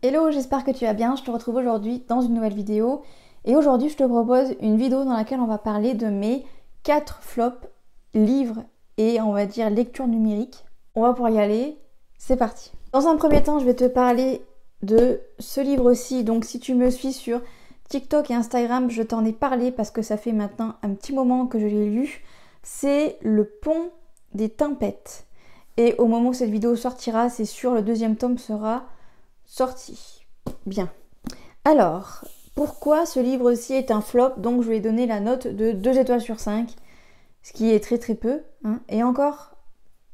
Hello, j'espère que tu vas bien, je te retrouve aujourd'hui dans une nouvelle vidéo et aujourd'hui je te propose une vidéo dans laquelle on va parler de mes 4 flops livres et on va dire lecture numérique. On va pouvoir y aller, c'est parti. Dans un premier temps, je vais te parler de ce livre-ci, donc si tu me suis sur TikTok et Instagram, je t'en ai parlé parce que ça fait maintenant un petit moment que je l'ai lu. C'est Le Pont des Tempêtes. Et au moment où cette vidéo sortira, c'est sûr, le deuxième tome sera sorti. Bien. Alors, pourquoi ce livre-ci est un flop? Donc, je lui ai donné la note de 2 étoiles sur 5, ce qui est très très peu. Hein. Et encore,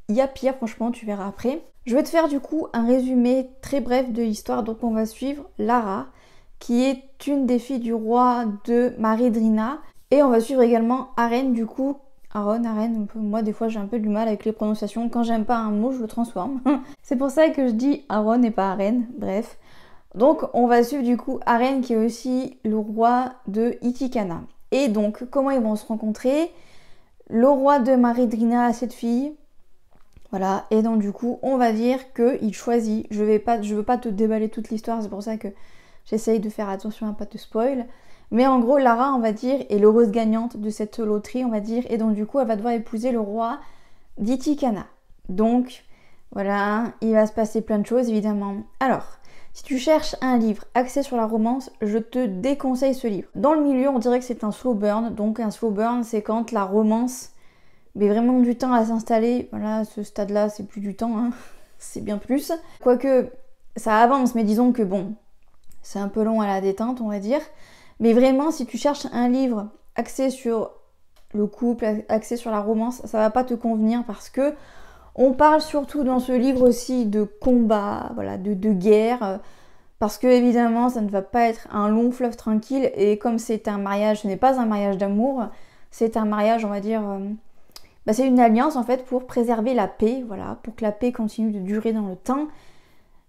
il y a pire, franchement, tu verras après. Je vais te faire du coup un résumé très bref de l'histoire. Donc, on va suivre Lara, qui est une des filles du roi de Maridrina. Et on va suivre également Aren, du coup. Aren, moi des fois j'ai un peu du mal avec les prononciations. Quand j'aime pas un mot, je le transforme. C'est pour ça que je dis Aaron et pas Aren, bref. Donc on va suivre du coup Aren qui est aussi le roi de Itikana. Et donc comment ils vont se rencontrer? Le roi de Maridrina a cette fille. Voilà, et donc du coup on va dire qu'il choisit. Je veux pas te déballer toute l'histoire, c'est pour ça que j'essaye de faire attention à pas te spoil. Mais en gros, Lara, on va dire, est l'heureuse gagnante de cette loterie, on va dire. Et donc, du coup, elle va devoir épouser le roi d'Itikana. Donc, voilà, il va se passer plein de choses, évidemment. Alors, si tu cherches un livre axé sur la romance, je te déconseille ce livre. Dans le milieu, on dirait que c'est un slow burn. Donc, un slow burn, c'est quand la romance met vraiment du temps à s'installer. Voilà, ce stade-là, c'est plus du temps, hein. C'est bien plus. Quoique, ça avance, mais disons que bon, c'est un peu long à la détente, on va dire. Mais vraiment, si tu cherches un livre axé sur le couple, axé sur la romance, ça va pas te convenir parce que on parle surtout dans ce livre aussi de combat, voilà, de guerre, parce que évidemment, ça ne va pas être un long fleuve tranquille et comme c'est un mariage, ce n'est pas un mariage d'amour, c'est un mariage, on va dire, c'est une alliance en fait pour préserver la paix, voilà, pour que la paix continue de durer dans le temps.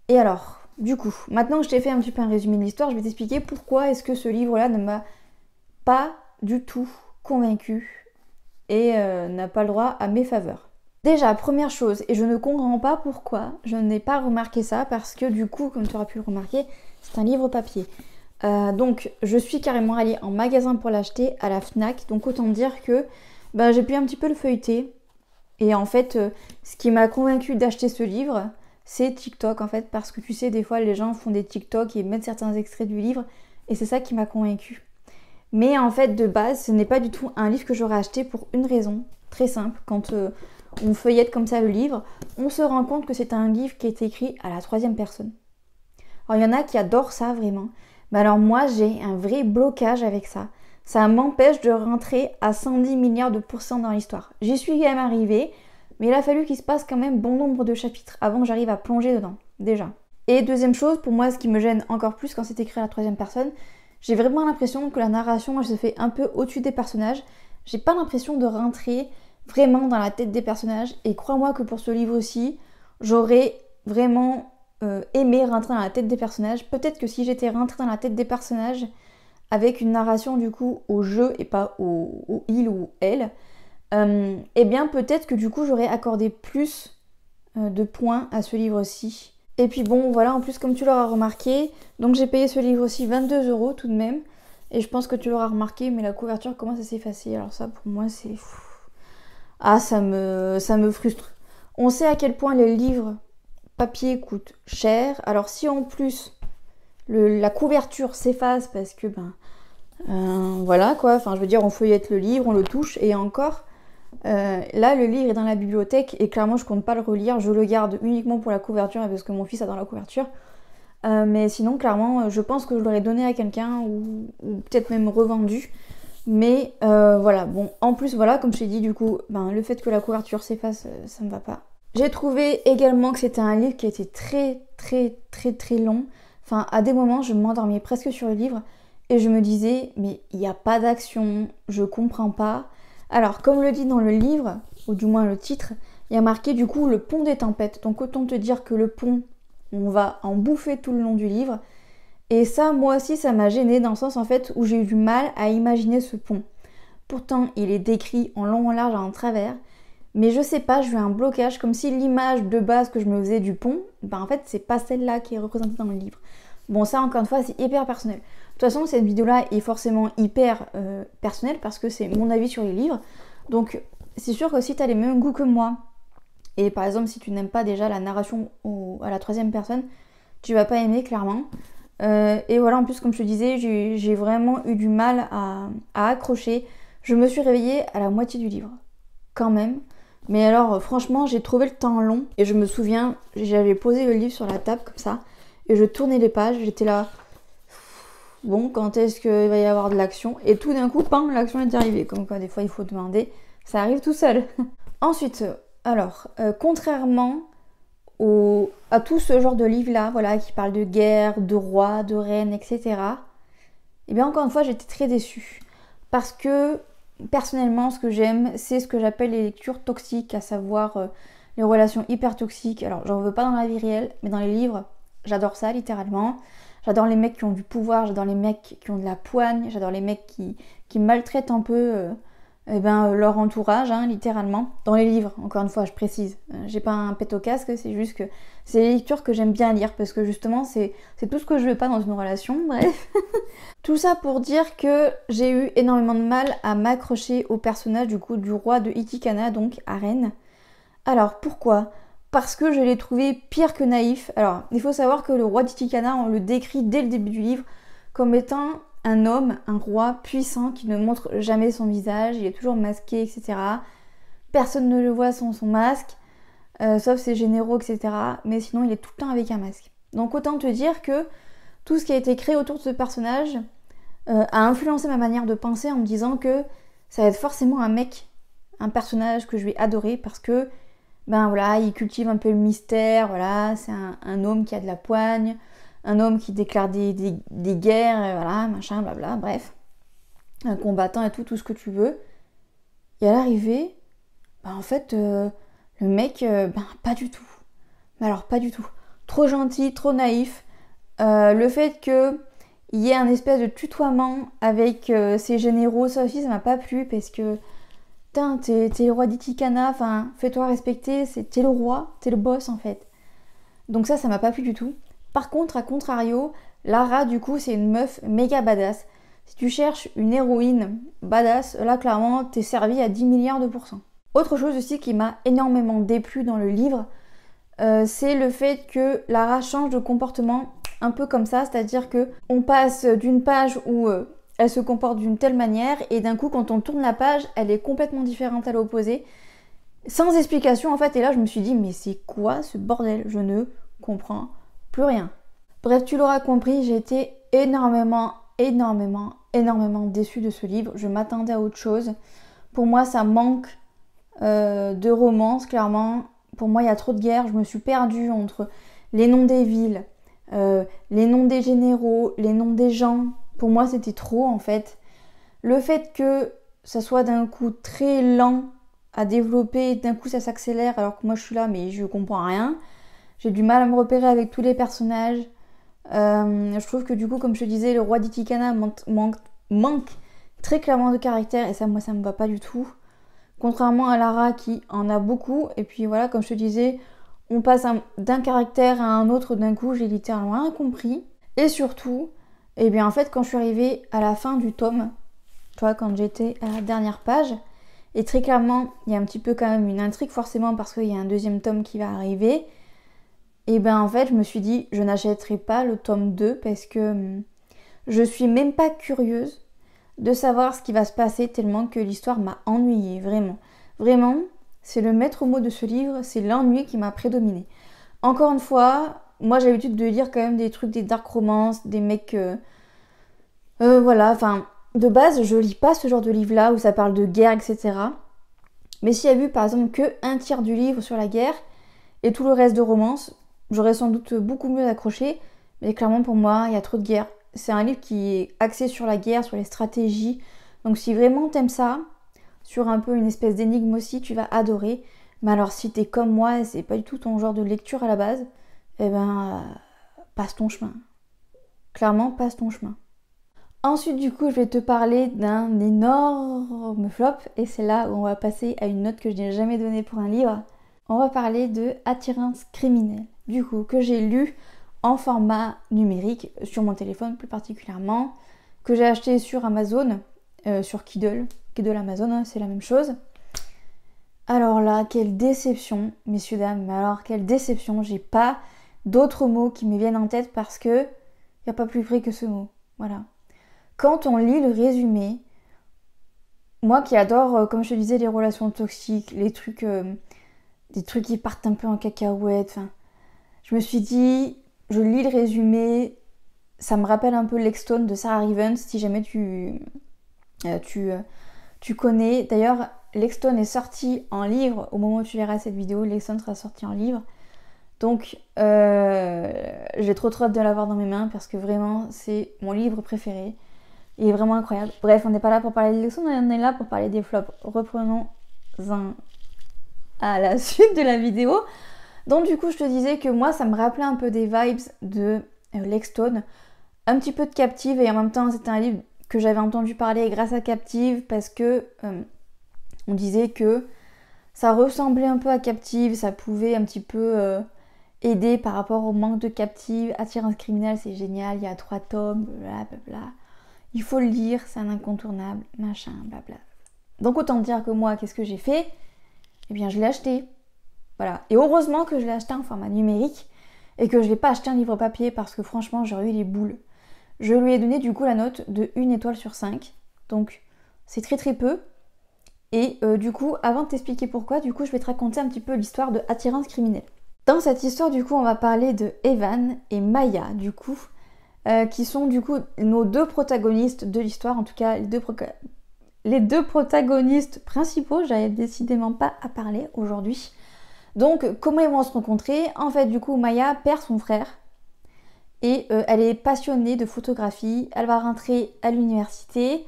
Et alors, du coup, maintenant que je t'ai fait un petit peu un résumé de l'histoire, je vais t'expliquer pourquoi est-ce que ce livre-là ne m'a pas du tout convaincue et n'a pas le droit à mes faveurs. Déjà, première chose, et je ne comprends pas pourquoi je n'ai pas remarqué ça, parce que du coup, comme tu auras pu le remarquer, c'est un livre papier. Donc, je suis carrément allée en magasin pour l'acheter à la Fnac, donc autant dire que j'ai pu un petit peu le feuilleter. Et en fait, ce qui m'a convaincue d'acheter ce livre, c'est TikTok en fait, parce que tu sais, des fois les gens font des TikTok et mettent certains extraits du livre, et c'est ça qui m'a convaincue. Mais en fait, de base, ce n'est pas du tout un livre que j'aurais acheté pour une raison très simple. Quand on feuillette comme ça le livre, on se rend compte que c'est un livre qui est écrit à la 3e personne. Alors il y en a qui adorent ça vraiment, mais alors moi j'ai un vrai blocage avec ça. Ça m'empêche de rentrer à 110 milliards de pourcents dans l'histoire. J'y suis quand même arrivée, mais il a fallu qu'il se passe quand même bon nombre de chapitres avant que j'arrive à plonger dedans, déjà. Et deuxième chose, pour moi, ce qui me gêne encore plus quand c'est écrit à la 3e personne, j'ai vraiment l'impression que la narration, elle se fait un peu au-dessus des personnages. J'ai pas l'impression de rentrer vraiment dans la tête des personnages. Et crois-moi que pour ce livre aussi, j'aurais vraiment aimé rentrer dans la tête des personnages. Peut-être que si j'étais rentrée dans la tête des personnages avec une narration du coup au jeu et pas au il ou elle, eh bien peut-être que du coup j'aurais accordé plus de points à ce livre-ci. Et puis bon voilà, en plus comme tu l'auras remarqué, donc j'ai payé ce livre-ci 22 € tout de même. Et je pense que tu l'auras remarqué, mais la couverture commence à s'effacer. Alors ça pour moi c'est... Ah ça me frustre. On sait à quel point les livres papier coûtent cher. Alors si en plus la couverture s'efface parce que voilà quoi, enfin je veux dire on feuillette le livre, on le touche et encore là le livre est dans la bibliothèque et clairement je compte pas le relire, je le garde uniquement pour la couverture et parce que mon fils a dans la couverture, mais sinon clairement je pense que je l'aurais donné à quelqu'un ou peut-être même revendu, mais voilà, bon en plus voilà comme je t'ai dit du coup le fait que la couverture s'efface ça me va pas. J'ai trouvé également que c'était un livre qui était très très très très long. Enfin, à des moments, je m'endormais presque sur le livre et je me disais, mais il n'y a pas d'action, je comprends pas. Alors, comme le dit dans le livre, ou du moins le titre, il y a marqué du coup le pont des tempêtes. Donc autant te dire que le pont, on va en bouffer tout le long du livre. Et ça, moi aussi, ça m'a gênée dans le sens en fait où j'ai eu du mal à imaginer ce pont. Pourtant, il est décrit en long, en large, en travers. Mais je sais pas, j'ai eu un blocage, comme si l'image de base que je me faisais du pont, en fait, c'est pas celle-là qui est représentée dans le livre. Bon, ça encore une fois, c'est hyper personnel. De toute façon, cette vidéo-là est forcément hyper personnelle parce que c'est mon avis sur les livres. Donc, c'est sûr que si tu as les mêmes goûts que moi, et par exemple, si tu n'aimes pas déjà la narration à la troisième personne, tu vas pas aimer, clairement. Et voilà, en plus, comme je te disais, j'ai vraiment eu du mal à accrocher. Je me suis réveillée à la moitié du livre, quand même. Mais alors, franchement, j'ai trouvé le temps long. Et je me souviens, j'avais posé le livre sur la table, comme ça. Et je tournais les pages, j'étais là... Bon, quand est-ce qu'il va y avoir de l'action? Et tout d'un coup, pam, l'action est arrivée. Comme quoi, des fois, il faut demander. Ça arrive tout seul. Ensuite, alors, contrairement à tout ce genre de livre-là, voilà, qui parle de guerre, de roi, de reine, etc. Et bien, encore une fois, j'étais très déçue. Parce que, personnellement, ce que j'aime, c'est ce que j'appelle les lectures toxiques, à savoir les relations hyper toxiques. Alors, j'en veux pas dans la vie réelle, mais dans les livres, j'adore ça, littéralement. J'adore les mecs qui ont du pouvoir, j'adore les mecs qui ont de la poigne, j'adore les mecs qui maltraitent un peu leur entourage, hein, littéralement. Dans les livres, encore une fois, je précise. J'ai pas un pet au casque, c'est juste que c'est les lectures que j'aime bien lire parce que justement, c'est tout ce que je veux pas dans une relation, bref. Tout ça pour dire que j'ai eu énormément de mal à m'accrocher au personnage du coup du roi de Itikana, donc Aren. Alors pourquoi ? Parce que je l'ai trouvé pire que naïf. Alors, il faut savoir que le roi d'Itikana, on le décrit dès le début du livre comme étant un homme, un roi puissant qui ne montre jamais son visage, il est toujours masqué, etc. Personne ne le voit sans son masque, sauf ses généraux, etc. Mais sinon, il est tout le temps avec un masque. Donc autant te dire que tout ce qui a été créé autour de ce personnage a influencé ma manière de penser en me disant que ça va être forcément un mec, un personnage que je vais adorer parce que ben voilà, il cultive un peu le mystère, voilà, c'est un homme qui a de la poigne, un homme qui déclare des guerres, voilà, machin, blabla, bref. Un combattant et tout ce que tu veux. Et à l'arrivée, ben en fait, le mec, pas du tout. Mais alors, pas du tout. Trop gentil, trop naïf. Le fait qu'il y ait un espèce de tutoiement avec ses généraux, ça aussi, ça m'a pas plu parce que t'es le roi d'Itikana, enfin, fais-toi respecter, t'es le roi, t'es le boss en fait. Donc ça m'a pas plu du tout. Par contre, à contrario, Lara, du coup, c'est une meuf méga badass. Si tu cherches une héroïne badass, là, clairement, t'es servi à 10 milliards de pourcents. Autre chose aussi qui m'a énormément déplu dans le livre, c'est le fait que Lara change de comportement un peu comme ça, c'est-à-dire que on passe d'une page où elle se comporte d'une telle manière et d'un coup quand on tourne la page, elle est complètement différente à l'opposé, sans explication en fait. Et là je me suis dit mais c'est quoi ce bordel? Je ne comprends plus rien. Bref, tu l'auras compris, j'ai été énormément déçue de ce livre. Je m'attendais à autre chose. Pour moi ça manque de romance, clairement. Pour moi il y a trop de guerre. Je me suis perdue entre les noms des villes, les noms des généraux, les noms des gens. Pour moi, c'était trop en fait. Le fait que ça soit d'un coup très lent à développer, d'un coup ça s'accélère alors que moi je suis là mais je comprends rien. J'ai du mal à me repérer avec tous les personnages. Je trouve que du coup, comme je te disais, le roi d'Itikana manque très clairement de caractère et ça, moi, ça me va pas du tout. Contrairement à Lara qui en a beaucoup. Et puis voilà, comme je te disais, on passe d'un caractère à un autre d'un coup, j'ai littéralement rien compris. Et surtout, et bien en fait quand je suis arrivée à la fin du tome, tu vois, quand j'étais à la dernière page, et très clairement il y a un petit peu quand même une intrigue forcément parce qu'il y a un deuxième tome qui va arriver, et ben en fait je me suis dit je n'achèterai pas le tome 2 parce que je suis même pas curieuse de savoir ce qui va se passer tellement que l'histoire m'a ennuyée, vraiment. Vraiment, c'est le maître mot de ce livre, c'est l'ennui qui m'a prédominé. Encore une fois, moi j'ai l'habitude de lire quand même des trucs, des dark romances, des mecs... voilà, enfin, de base, je lis pas ce genre de livre-là où ça parle de guerre, etc. Mais s'il y a eu par exemple que un tiers du livre sur la guerre et tout le reste de romance, j'aurais sans doute beaucoup mieux accroché. Mais clairement pour moi, il y a trop de guerre. C'est un livre qui est axé sur la guerre, sur les stratégies. Donc si vraiment t'aimes ça, sur un peu une espèce d'énigme aussi, tu vas adorer. Mais alors si t'es comme moi et c'est pas du tout ton genre de lecture à la base, eh ben, passe ton chemin. Clairement, passe ton chemin. Ensuite, du coup, je vais te parler d'un énorme flop. Et c'est là où on va passer à une note que je n'ai jamais donnée pour un livre. On va parler de Attirance criminelle. Du coup, que j'ai lu en format numérique sur mon téléphone plus particulièrement, que j'ai acheté sur Amazon, sur Kindle Amazon, hein, c'est la même chose. Alors là, quelle déception, messieurs, dames, mais alors quelle déception, j'ai pas d'autres mots qui me viennent en tête parce que y a pas plus vrai que ce mot, voilà. Quand on lit le résumé, moi qui adore, comme je te disais, les relations toxiques, les trucs, des trucs qui partent un peu en cacahuète, enfin, je me suis dit, je lis le résumé, ça me rappelle un peu Lexstone de Sarah Rivens, si jamais tu connais. D'ailleurs, Lexstone est sorti en livre, au moment où tu verras cette vidéo, Lexstone sera sorti en livre. Donc, j'ai trop hâte de l'avoir dans mes mains parce que vraiment, c'est mon livre préféré. Il est vraiment incroyable. Bref, on n'est pas là pour parler de Lexstone, on est là pour parler des flops. Reprenons-en à la suite de la vidéo. Donc du coup, je te disais que moi, ça me rappelait un peu des vibes de Lexstone. Un petit peu de Captive et en même temps, c'était un livre que j'avais entendu parler grâce à Captive parce que on disait que ça ressemblait un peu à Captive, ça pouvait un petit peu aider par rapport au manque de Captive. Attirance criminelle, c'est génial, il y a 3 tomes, blablabla. Il faut le lire, c'est un incontournable, machin, blabla. Donc autant dire que moi, qu'est-ce que j'ai fait? Eh bien, je l'ai acheté. Voilà. Et heureusement que je l'ai acheté en format numérique et que je ne l'ai pas acheté en livre papier parce que franchement, j'aurais eu les boules. Je lui ai donné du coup la note de 1 étoile sur 5. Donc, c'est très très peu. Et du coup, avant de t'expliquer pourquoi, du coup, je vais te raconter un petit peu l'histoire de Attirance criminelle. Dans cette histoire, du coup, on va parler de Evan et Maya, du coup, qui sont du coup nos deux protagonistes de l'histoire, en tout cas les deux protagonistes principaux. J'avais décidément pas à parler aujourd'hui. Donc, comment ils vont se rencontrer? En fait, du coup, Maya perd son frère et elle est passionnée de photographie. Elle va rentrer à l'université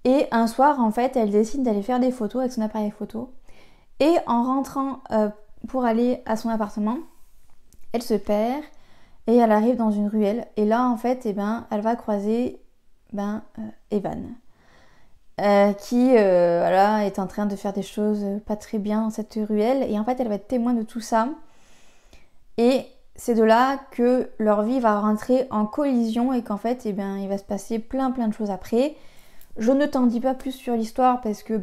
et un soir, en fait, elle décide d'aller faire des photos avec son appareil photo. Et en rentrant pour aller à son appartement, elle se perd et elle arrive dans une ruelle. Et là, en fait, elle va croiser Evan. Qui voilà, est en train de faire des choses pas très bien dans cette ruelle. Et en fait, elle va être témoin de tout ça. Et c'est de là que leur vie va rentrer en collision et qu'en fait, il va se passer plein de choses après. Je ne t'en dis pas plus sur l'histoire parce que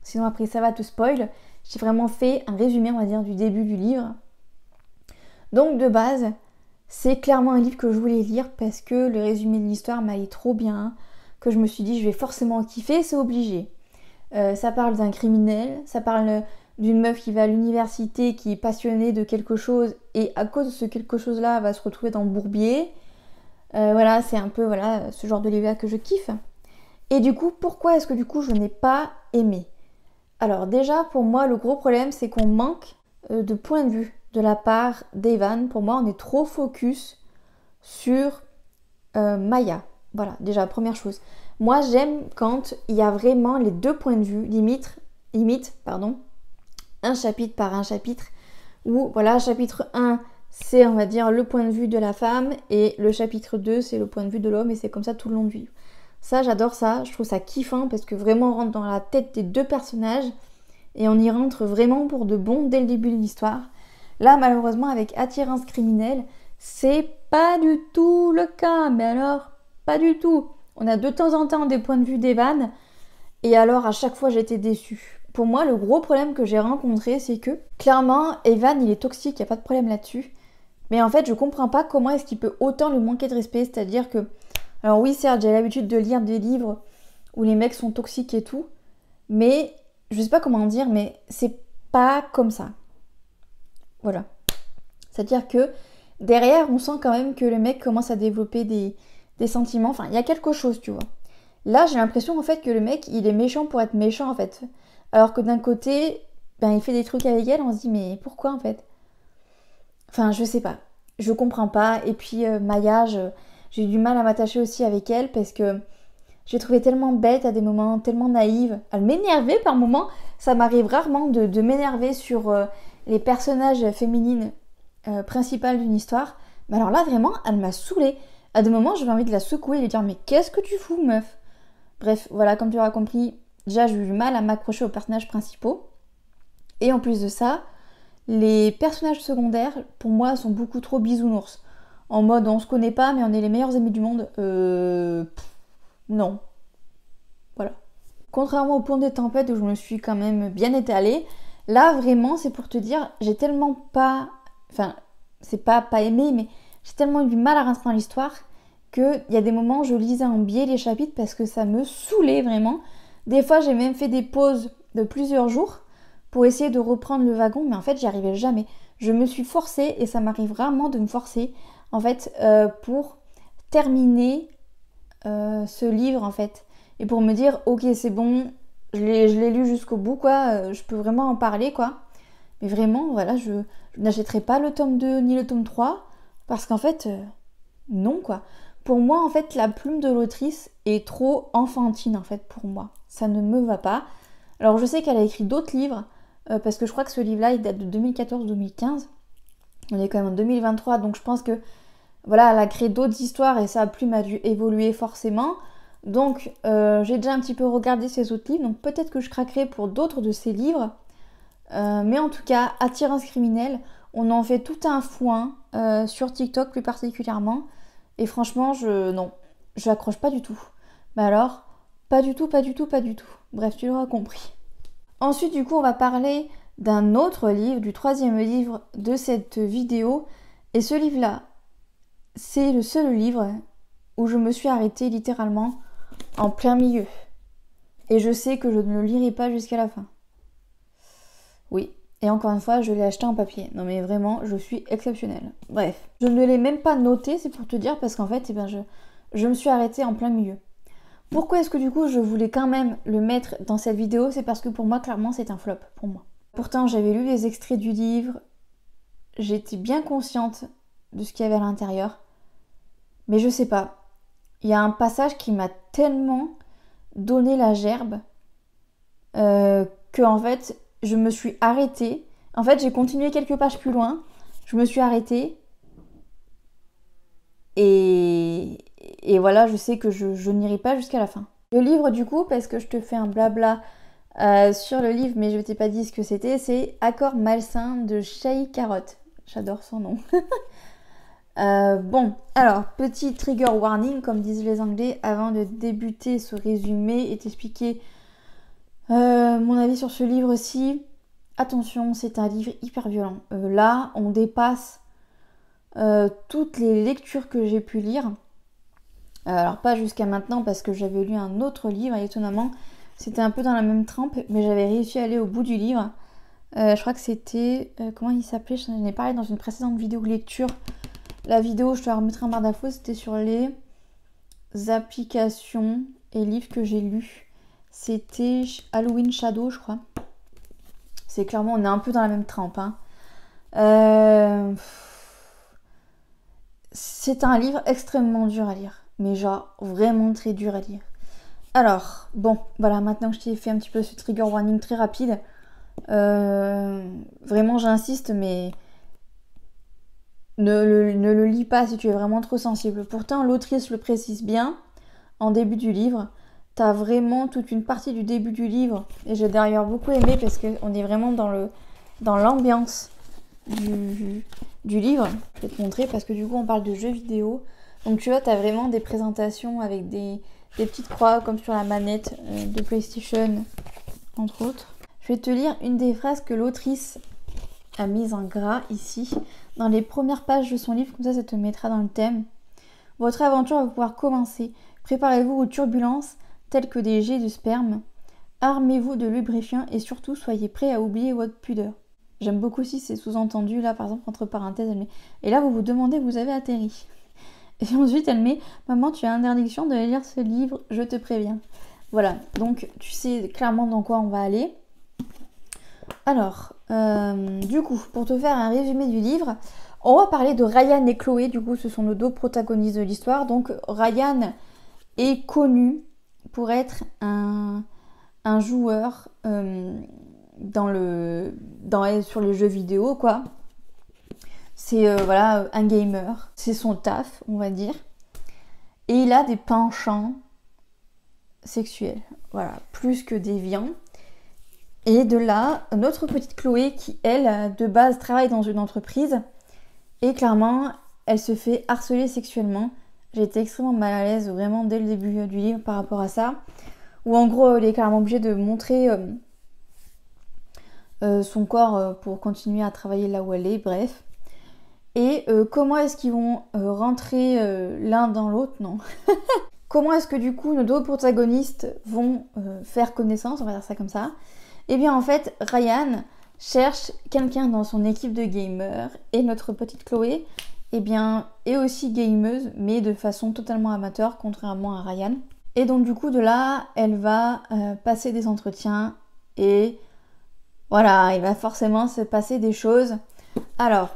sinon après ça va te spoil. J'ai vraiment fait un résumé, on va dire, du début du livre. Donc de base, c'est clairement un livre que je voulais lire parce que le résumé de l'histoire m'allait trop bien, que je me suis dit je vais forcément kiffer, c'est obligé. Ça parle d'un criminel, ça parle d'une meuf qui va à l'université, qui est passionnée de quelque chose et à cause de ce quelque chose-là va se retrouver dans le bourbier. Voilà, c'est un peu ce genre de livre que je kiffe. Et du coup, pourquoi est-ce que du coup je n'ai pas aimé? Alors déjà, pour moi, le gros problème, c'est qu'on manque de point de vue de la part d'Evan. Pour moi, on est trop focus sur Maya. Voilà, déjà, première chose. Moi, j'aime quand il y a vraiment les deux points de vue, limite, un chapitre par un chapitre, où, voilà, chapitre 1, c'est, on va dire, le point de vue de la femme, et le chapitre 2, c'est le point de vue de l'homme, et c'est comme ça tout le long du livre. Ça, j'adore ça, je trouve ça kiffant, parce que vraiment, on rentre dans la tête des deux personnages, et on y rentre vraiment pour de bon dès le début de l'histoire. Là, malheureusement, avec Attirance criminelle, c'est pas du tout le cas, mais alors, pas du tout. On a de temps en temps des points de vue d'Evan, et alors à chaque fois j'étais déçue. Pour moi, le gros problème que j'ai rencontré, c'est que clairement, Evan il est toxique, il n'y a pas de problème là-dessus. Mais en fait, je comprends pas comment est-ce qu'il peut autant lui manquer de respect, c'est-à-dire que... Alors oui, certes, j'ai l'habitude de lire des livres où les mecs sont toxiques et tout, mais je sais pas comment dire, mais c'est pas comme ça. Voilà. C'est-à-dire que derrière, on sent quand même que le mec commence à développer des sentiments, enfin, il y a quelque chose, tu vois. Là, j'ai l'impression, en fait, que le mec, il est méchant pour être méchant, en fait. Alors que d'un côté, il fait des trucs avec elle, on se dit, mais pourquoi, en fait? Enfin, je sais pas. Je comprends pas. Et puis, Maya, j'ai eu du mal à m'attacher aussi avec elle, parce que j'ai trouvé tellement bête à des moments, tellement naïve. Elle m'énervait par moments. Ça m'arrive rarement de m'énerver sur les personnages féminines principales d'une histoire. Mais alors là, vraiment, elle m'a saoulée. À des moments, j'avais envie de la secouer et de dire « Mais qu'est-ce que tu fous, meuf ?» Bref, voilà, comme tu l'auras compris, déjà, j'ai eu du mal à m'accrocher aux personnages principaux. Et en plus de ça, Les personnages secondaires, pour moi, sont beaucoup trop bisounours. En mode, on se connaît pas, mais on est les meilleurs amis du monde. Non. Voilà. Contrairement au Pont des Tempêtes, où je me suis quand même bien étalée, là, vraiment, c'est pour te dire, j'ai tellement pas... Enfin, c'est pas aimé, mais j'ai tellement eu du mal à rentrer dans l'histoire qu'il y a des moments où je lisais en biais les chapitres parce que ça me saoulait vraiment. Des fois, j'ai même fait des pauses de plusieurs jours pour essayer de reprendre le wagon, mais en fait, j'y arrivais jamais. Je me suis forcée, et ça m'arrive rarement de me forcer, en fait, pour terminer ce livre, en fait. Et pour me dire, ok, c'est bon, je l'ai lu jusqu'au bout, quoi, je peux vraiment en parler, quoi. Mais vraiment, voilà, je n'achèterai pas le tome 2 ni le tome 3, parce qu'en fait, non, quoi. Pour moi, en fait, la plume de l'autrice est trop enfantine, en fait, pour moi. Ça ne me va pas. Alors, je sais qu'elle a écrit d'autres livres, parce que je crois que ce livre-là, il date de 2014-2015. On est quand même en 2023, donc je pense que, voilà, elle a créé d'autres histoires et sa plume a dû évoluer forcément. Donc, j'ai déjà un petit peu regardé ses autres livres, donc peut-être que je craquerai pour d'autres de ses livres. Mais en tout cas, Attirance criminelle, on en fait tout un foin, sur TikTok plus particulièrement. Et franchement, non, je l'accroche pas du tout. Mais alors, pas du tout, pas du tout, pas du tout. Bref, tu l'auras compris. Ensuite, du coup, on va parler d'un autre livre, du 3e livre de cette vidéo. Et ce livre-là, c'est le seul livre où je me suis arrêtée littéralement en plein milieu. Et je sais que je ne le lirai pas jusqu'à la fin. Oui, et encore une fois, je l'ai acheté en papier. Non mais vraiment, je suis exceptionnelle. Bref, je ne l'ai même pas noté, c'est pour te dire, parce qu'en fait, je me suis arrêtée en plein milieu. Pourquoi est-ce que du coup, je voulais quand même le mettre dans cette vidéo? C'est parce que pour moi, clairement, c'est un flop, pour moi. Pourtant, j'avais lu des extraits du livre, j'étais bien consciente de ce qu'il y avait à l'intérieur, mais je sais pas. Il y a un passage qui m'a tellement donné la gerbe que en fait, je me suis arrêtée. En fait, j'ai continué quelques pages plus loin. Je me suis arrêtée. Et voilà, je sais que je n'irai pas jusqu'à la fin. Le livre, du coup, parce que je te fais un blabla sur le livre, mais je t'ai pas dit ce que c'était, c'est Accord malsain de Shay Carotte. J'adore son nom. Bon, alors, petit trigger warning, comme disent les Anglais, avant de débuter ce résumé et t'expliquer mon avis sur ce livre-ci. Attention, c'est un livre hyper violent. Là, on dépasse toutes les lectures que j'ai pu lire. Alors pas jusqu'à maintenant parce que j'avais lu un autre livre et étonnamment, c'était un peu dans la même trempe, mais j'avais réussi à aller au bout du livre. Je crois que c'était... comment il s'appelait? J'en ai parlé dans une précédente vidéo lecture. La vidéo, je te la remettrai en barre d'infos, c'était sur les applications et livres que j'ai lus. C'était Halloween Shadow, je crois. C'est clairement, on est un peu dans la même trempe. Hein. C'est un livre extrêmement dur à lire. Mais genre, vraiment très dur à lire. Alors, bon, voilà, maintenant que je t'ai fait un petit peu ce trigger warning très rapide, vraiment j'insiste, mais ne le lis pas si tu es vraiment trop sensible. Pourtant, l'autrice le précise bien en début du livre. T'as vraiment toute une partie du début du livre, et j'ai d'ailleurs beaucoup aimé parce qu'on est vraiment dans l'ambiance du livre. Je vais te montrer parce que du coup on parle de jeux vidéo. Donc tu vois, t'as vraiment des présentations avec des petites croix comme sur la manette de PlayStation, entre autres. Je vais te lire une des phrases que l'autrice a mise en gras ici, dans les premières pages de son livre, comme ça te mettra dans le thème. Votre aventure va pouvoir commencer. Préparez-vous aux turbulences telles que des jets de sperme. Armez-vous de lubrifiant et surtout soyez prêts à oublier votre pudeur. J'aime beaucoup aussi ces sous-entendus là, par exemple entre parenthèses elle met et là vous vous demandez où vous avez atterri. Et ensuite elle met maman tu as interdiction de lire ce livre, je te préviens. Voilà, donc tu sais clairement dans quoi on va aller. Alors, du coup, pour te faire un résumé du livre, on va parler de Ryan et Chloé, du coup ce sont nos deux protagonistes de l'histoire. Donc Ryan est connu pour être un joueur sur les jeux vidéo, quoi. C'est voilà, un gamer, c'est son taf, on va dire. Et il a des penchants sexuels, voilà, plus que déviants. Et de là, notre petite Chloé qui, elle, de base, travaille dans une entreprise. Et clairement, elle se fait harceler sexuellement. J'ai été extrêmement mal à l'aise, vraiment, dès le début du livre par rapport à ça. Où en gros, elle est carrément obligée de montrer son corps pour continuer à travailler là où elle est, bref. Et comment est-ce qu'ils vont rentrer l'un dans l'autre? Non. Comment est-ce que du coup nos deux protagonistes vont faire connaissance, on va dire ça comme ça? Eh bien en fait, Ryan cherche quelqu'un dans son équipe de gamers et notre petite Chloé, eh bien, est aussi gameuse, mais de façon totalement amateur, contrairement à Ryan. Et donc du coup de là, elle va passer des entretiens et voilà, il va forcément se passer des choses. Alors,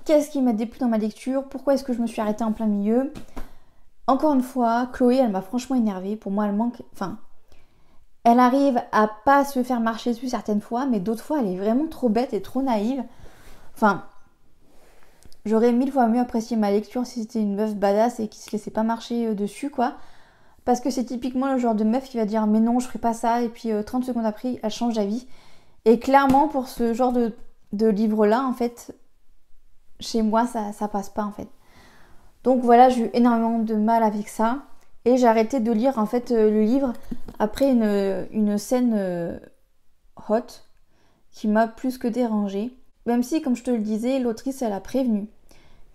qu'est-ce qui m'a déplu dans ma lecture? Pourquoi est-ce que je me suis arrêtée en plein milieu? Encore une fois, Chloé, elle m'a franchement énervée. Pour moi, elle manque... Enfin, elle arrive à pas se faire marcher dessus certaines fois, mais d'autres fois, elle est vraiment trop bête et trop naïve. Enfin, j'aurais 1000 fois mieux apprécié ma lecture si c'était une meuf badass et qui se laissait pas marcher dessus, quoi. Parce que c'est typiquement le genre de meuf qui va dire « Mais non, je ferai pas ça » et puis 30 secondes après, elle change d'avis. Et clairement, pour ce genre de livre-là, en fait, chez moi, ça passe pas, en fait. Donc voilà, j'ai eu énormément de mal avec ça. Et j'ai arrêté de lire, en fait, le livre après une scène hot qui m'a plus que dérangée. Même si, comme je te le disais, l'autrice, elle a prévenu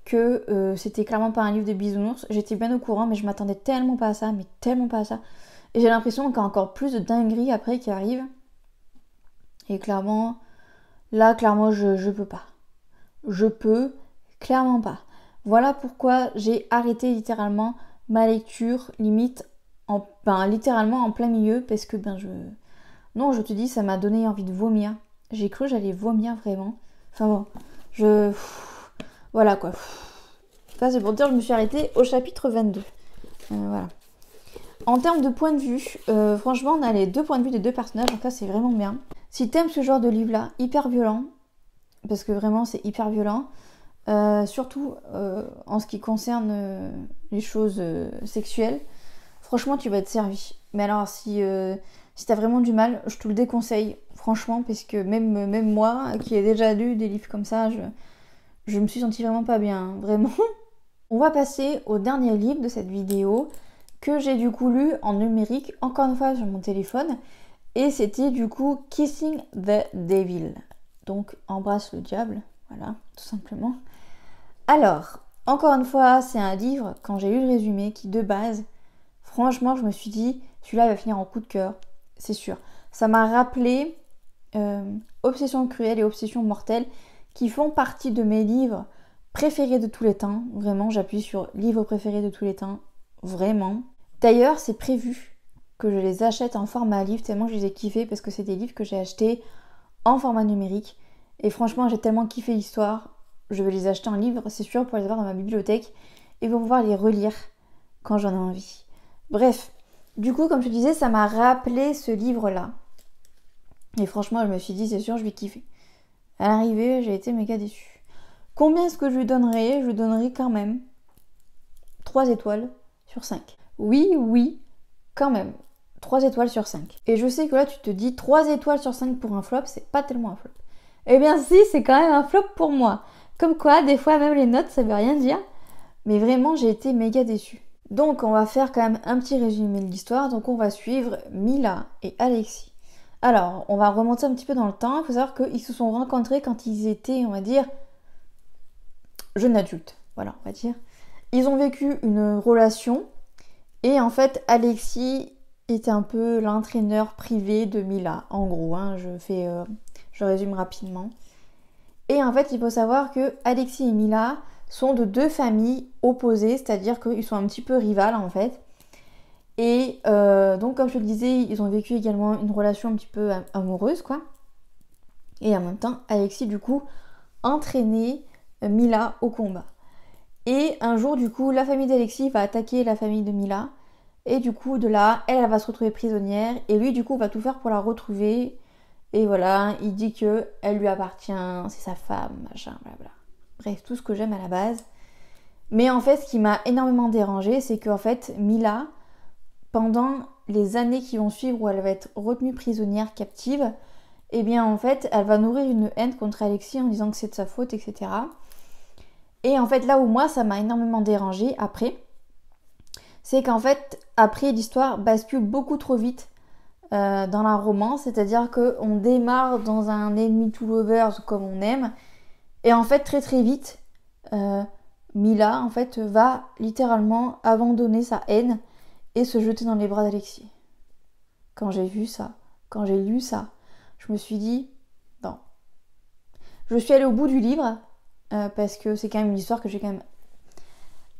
que c'était clairement pas un livre de bisounours. J'étais bien au courant, mais je m'attendais tellement pas à ça, mais tellement pas à ça. Et j'ai l'impression qu'il y a encore plus de dingueries après qui arrivent. Et clairement, là, clairement, je peux pas. Je peux clairement pas. Voilà pourquoi j'ai arrêté littéralement ma lecture, limite, littéralement en plein milieu, parce que non, je te dis, ça m'a donné envie de vomir. J'ai cru que j'allais vomir vraiment. Enfin bon, voilà quoi. Ça c'est pour dire, je me suis arrêtée au chapitre 22. Voilà. En termes de point de vue, franchement, on a les deux points de vue des deux personnages, donc ça c'est vraiment bien. Si t'aimes ce genre de livre-là, hyper violent, parce que vraiment c'est hyper violent, surtout en ce qui concerne les choses sexuelles, franchement tu vas être servi. Mais alors si t'as vraiment du mal, je te le déconseille, franchement, parce que même moi, qui ai déjà lu des livres comme ça, je me suis sentie vraiment pas bien, hein, vraiment. On va passer au dernier livre de cette vidéo, que j'ai du coup lu en numérique, encore une fois sur mon téléphone, et c'était du coup Kissing the Devil. Donc embrasse le diable, voilà, tout simplement. Alors, encore une fois, c'est un livre, quand j'ai lu le résumé, qui de base, franchement, je me suis dit, celui-là va finir en coup de cœur, c'est sûr. Ça m'a rappelé Obsession cruelle et Obsession mortelle, qui font partie de mes livres préférés de tous les temps. Vraiment, j'appuie sur livre préféré de tous les temps, vraiment. D'ailleurs, c'est prévu que je les achète en format livre, tellement je les ai kiffés, parce que c'est des livres que j'ai achetés en format numérique. Et franchement, j'ai tellement kiffé l'histoire, je vais les acheter en livre, c'est sûr, pour les avoir dans ma bibliothèque et pour pouvoir les relire quand j'en ai envie. Bref, du coup, comme je te disais, ça m'a rappelé ce livre-là. Et franchement, je me suis dit, c'est sûr, je vais kiffer. À l'arrivée, j'ai été méga déçue. Combien est-ce que je lui donnerais? Je lui donnerais quand même 3 étoiles sur 5. Oui, quand même. 3 étoiles sur 5. Et je sais que là, tu te dis 3 étoiles sur 5 pour un flop, c'est pas tellement un flop. Eh bien si, c'est quand même un flop pour moi. Comme quoi, des fois, même les notes, ça veut rien dire. Mais vraiment, j'ai été méga déçue. Donc, on va faire quand même un petit résumé de l'histoire. Donc, on va suivre Mila et Alexis. Alors, on va remonter un petit peu dans le temps. Il faut savoir qu'ils se sont rencontrés quand ils étaient, on va dire, jeunes adultes. Voilà, on va dire. Ils ont vécu une relation. Et en fait, Alexis était un peu l'entraîneur privé de Mila. En gros, hein, je résume rapidement. Et en fait, il faut savoir que Alexis et Mila sont de deux familles opposées, c'est-à-dire qu'ils sont un petit peu rivales en fait. Et donc, comme je te le disais, ils ont vécu également une relation un petit peu amoureuse, quoi. Et en même temps, Alexis, du coup, entraînait Mila au combat. Et un jour, du coup, la famille d'Alexis va attaquer la famille de Mila. Et du coup, de là, elle va se retrouver prisonnière. Et lui, du coup, va tout faire pour la retrouver. Et voilà, il dit que elle lui appartient, c'est sa femme, machin, blabla. Bref, tout ce que j'aime à la base. Mais en fait, ce qui m'a énormément dérangée, c'est qu'en fait, Mila, pendant les années qui vont suivre où elle va être retenue prisonnière, captive, eh bien en fait, elle va nourrir une haine contre Alexis en disant que c'est de sa faute, etc. Et en fait, là où moi, ça m'a énormément dérangée après, c'est qu'en fait, après, l'histoire bascule beaucoup trop vite dans la romance, c'est-à-dire qu'on démarre dans un enemy to lovers comme on aime, et en fait, très très vite, Mila, en fait, va littéralement abandonner sa haine et se jeter dans les bras d'Alexis. Quand j'ai vu ça, quand j'ai lu ça, je me suis dit, non. Je suis allée au bout du livre, parce que c'est quand même une histoire que j'ai quand même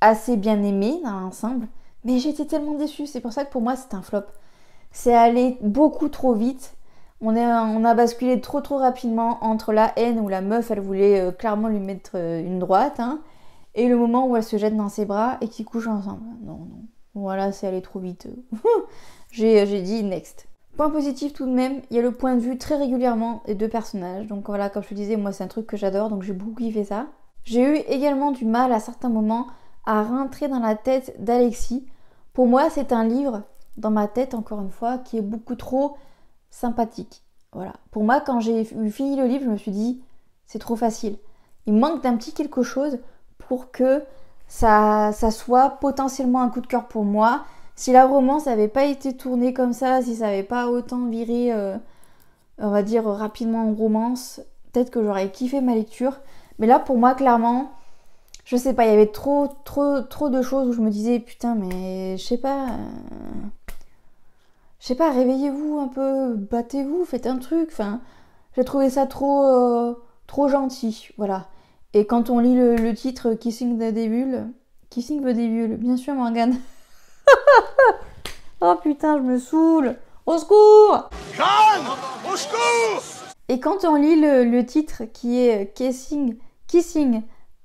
assez bien aimée dans l'ensemble, mais j'étais tellement déçue, c'est pour ça que pour moi c'est un flop. C'est allé beaucoup trop vite, on a basculé trop rapidement entre la haine où la meuf elle voulait clairement lui mettre une droite, hein, et le moment où elle se jette dans ses bras et qu'ils couchent ensemble. Non, voilà, c'est allé trop vite. J'ai dit next. Point positif tout de même, il y a le point de vue très régulièrement des deux personnages. Donc voilà, comme je te disais, moi c'est un truc que j'adore, donc j'ai beaucoup kiffé ça. J'ai eu également du mal à certains moments à rentrer dans la tête d'Alexis. Pour moi, c'est un livre, dans ma tête encore une fois, qui est beaucoup trop sympathique. Voilà. Pour moi, quand j'ai fini le livre, je me suis dit, c'est trop facile. Il manque d'un petit quelque chose pour que ça soit potentiellement un coup de cœur pour moi. Si la romance n'avait pas été tournée comme ça, si ça n'avait pas autant viré, on va dire, rapidement en romance, peut-être que j'aurais kiffé ma lecture. Mais là, pour moi, clairement, je sais pas, il y avait trop de choses où je me disais, putain, mais je sais pas, réveillez-vous un peu, battez-vous, faites un truc. Enfin, j'ai trouvé ça trop gentil, voilà. Et quand on lit le titre Kissing the Devil, bien sûr, Morgane. Oh putain, je me saoule. Au secours! Jeanne! Au secours! Et quand on lit le titre qui est Kissing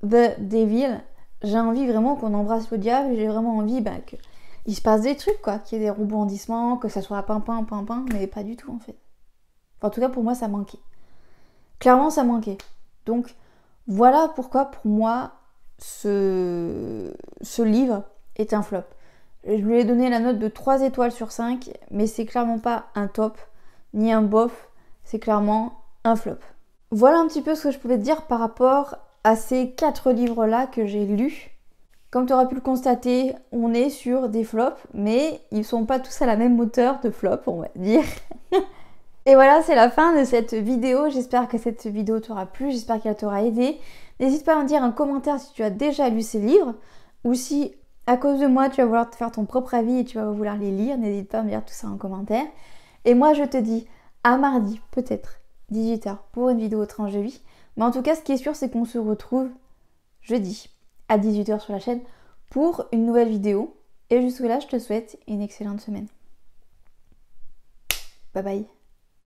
the Devil, j'ai envie vraiment qu'on embrasse le diable, j'ai vraiment envie qu'il se passe des trucs, quoi, qu'il y ait des rebondissements, que ça soit pimpin, mais pas du tout en fait. Enfin, en tout cas, pour moi, ça manquait. Clairement, ça manquait. Donc, voilà pourquoi pour moi, ce livre est un flop. Je lui ai donné la note de 3 étoiles sur 5, mais c'est clairement pas un top, ni un bof, c'est clairement un flop. Voilà un petit peu ce que je pouvais te dire par rapport à ces 4 livres-là que j'ai lus. Comme tu auras pu le constater, on est sur des flops, mais ils sont pas tous à la même hauteur de flop, on va dire. Et voilà, c'est la fin de cette vidéo. J'espère que cette vidéo t'aura plu, j'espère qu'elle t'aura aidé. N'hésite pas à me dire un commentaire si tu as déjà lu ces livres, ou si à cause de moi tu vas vouloir te faire ton propre avis et tu vas vouloir les lire. N'hésite pas à me dire tout ça en commentaire. Et moi je te dis à mardi, peut-être 18h pour une vidéo tranche de vie. Mais en tout cas, ce qui est sûr, c'est qu'on se retrouve jeudi à 18h sur la chaîne pour une nouvelle vidéo. Et jusque là, je te souhaite une excellente semaine. Bye bye.